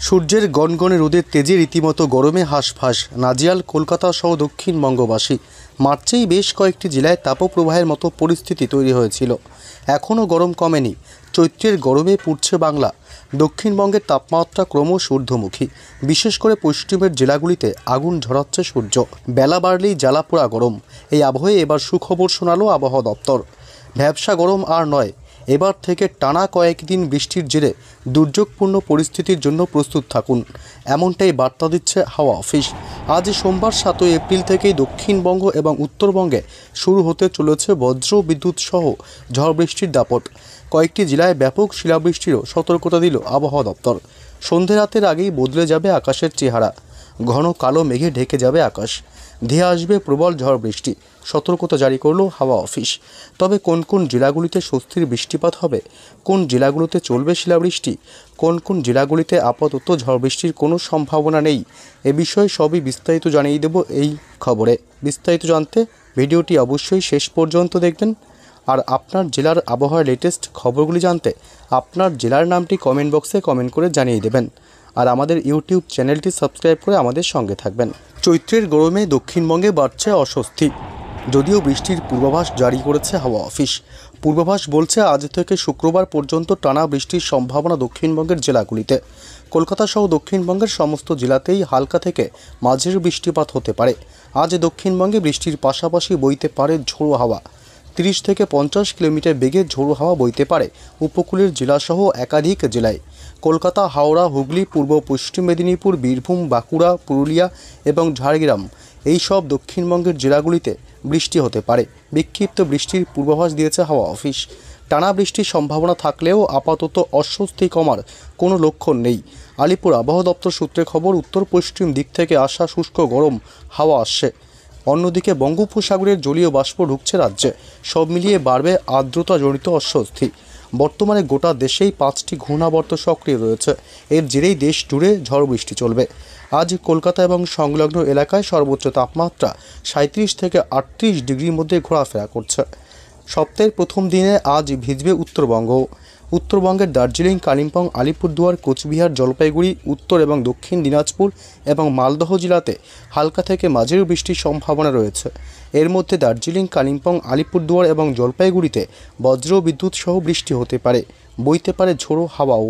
সূর্যের গনগনে রোদের তেজে রীতিমতো গরমে হাঁসফাঁস নাজিয়াল কলকাতা সহ দক্ষিণবঙ্গবাসী। মার্চেই বেশ কয়েকটি জেলায় তাপপ্রবাহের মতো পরিস্থিতি তৈরি হয়েছিল। এখনও গরম কমেনি। চৈত্রের গরমে পুড়ছে বাংলা। দক্ষিণবঙ্গের তাপমাত্রা ক্রমশ ঊর্ধ্বমুখী। বিশেষ করে পশ্চিমের জেলাগুলিতে আগুন ঝরাচ্ছে সূর্য। বেলা বাড়লেই জ্বালাপোড়া গরম। এই আবহে এবার সুখবর শোনালো আবহাওয়া দপ্তর। ভ্যাপসা গরম আর নয়। এবার থেকে টানা কয়েকদিন বৃষ্টির জেরে দুর্যোগপূর্ণ পরিস্থিতির জন্য প্রস্তুত থাকুন, এমনটাই বার্তা দিচ্ছে হাওয়া অফিস। আজ সোমবার 7 এপ্রিল থেকেই দক্ষিণবঙ্গ এবং উত্তরবঙ্গে শুরু হতে চলেছে বজ্র বিদ্যুৎ সহ ঝড় বৃষ্টির দাপট। কয়েকটি জেলায় ব্যাপক শিলাবৃষ্টিরও সতর্কতা দিল আবহাওয়া দপ্তর। সন্ধে রাতের আগেই বদলে যাবে আকাশের চেহারা। ঘন কালো মেঘে ঢেকে যাবে আকাশ। ধেয়ে আসবে প্রবল ঝড় বৃষ্টি, সতর্কতা জারি করল হাওয়া অফিস। তবে কোন কোন জেলাগুলিতে স্বস্তির বৃষ্টিপাত হবে, কোন জেলাগুলোতে চলবে শিলাবৃষ্টি, কোন কোন জেলাগুলিতে আপাতত ঝড় বৃষ্টির কোনো সম্ভাবনা নেই, এ বিষয়ে সবই বিস্তারিত জানিয়ে দেব এই খবরে। বিস্তারিত জানতে ভিডিওটি অবশ্যই শেষ পর্যন্ত দেখবেন। আর আপনার জেলার আবহাওয়ার লেটেস্ট খবরগুলি জানতে আপনার জেলার নামটি কমেন্ট বক্সে কমেন্ট করে জানিয়ে দেবেন। আর আমাদের ইউটিউব চ্যানেলটি সাবস্ক্রাইব করে আমাদের সঙ্গে থাকবেন। চৈত্রের গরমে দক্ষিণবঙ্গে বাড়ছে অস্বস্তি। যদিও বৃষ্টির পূর্বাভাস জারি করেছে হাওয়া অফিস। পূর্বাভাস বলছে আজ থেকে শুক্রবার পর্যন্ত টানা বৃষ্টির সম্ভাবনা দক্ষিণবঙ্গের জেলাগুলিতে। কলকাতা সহ দক্ষিণবঙ্গের সমস্ত জেলাতেই হালকা থেকে মাঝারি বৃষ্টিপাত হতে পারে। আজ দক্ষিণবঙ্গে বৃষ্টির পাশাপাশি বইতে পারে ঝোড়ো হাওয়া। 30 থেকে 50 কিলোমিটার বেগে ঝোড়ো হাওয়া বইতে পারে উপকূলের জেলাসহ একাধিক জেলায়। কলকাতা, হাওড়া, হুগলি, পূর্ব পশ্চিম মেদিনীপুর, বীরভূম, বাঁকুড়া, পুরুলিয়া এবং ঝাড়গ্রাম এই সব দক্ষিণবঙ্গের জেলাগুলিতে বৃষ্টি হতে পারে। বিক্ষিপ্ত বৃষ্টির পূর্বাভাস দিয়েছে হাওয়া অফিস। টানা বৃষ্টির সম্ভাবনা থাকলেও আপাতত অস্বস্তি কমার কোনো লক্ষণ নেই। আলিপুর আবহাওয়া দপ্তর সূত্রে খবর, উত্তর পশ্চিম দিক থেকে আসা শুষ্ক গরম হাওয়া আসছে। অন্যদিকে বঙ্গোপসাগরের জলীয় বাষ্প ঢুকছে রাজ্যে। সব মিলিয়ে বাড়বে আর্দ্রতাজনিত অস্বস্তি। বর্তমানে গোটা দেশেই 5টি ঘূর্ণাবর্ত সক্রিয় রয়েছে। এর জেরেই দেশ জুড়ে ঝড় বৃষ্টি চলবে। আজ কলকাতা এবং সংলগ্ন এলাকায় সর্বোচ্চ তাপমাত্রা 37 থেকে 38 ডিগ্রির মধ্যে ঘোরাফেরা করছে। সপ্তাহের প্রথম দিনে আজ ভিজবে উত্তরবঙ্গ। উত্তরবঙ্গের দার্জিলিং, কালিম্পং, আলিপুরদুয়ার, কোচবিহার, জলপাইগুড়ি, উত্তর এবং দক্ষিণ দিনাজপুর এবং মালদহ জেলাতে হালকা থেকে মাঝারি বৃষ্টির সম্ভাবনা রয়েছে। এর মধ্যে দার্জিলিং, কালিম্পং, আলিপুরদুয়ার এবং জলপাইগুড়িতে বজ্র বিদ্যুৎ সহ বৃষ্টি হতে পারে। বইতে পারে ঝোড়ো হাওয়াও।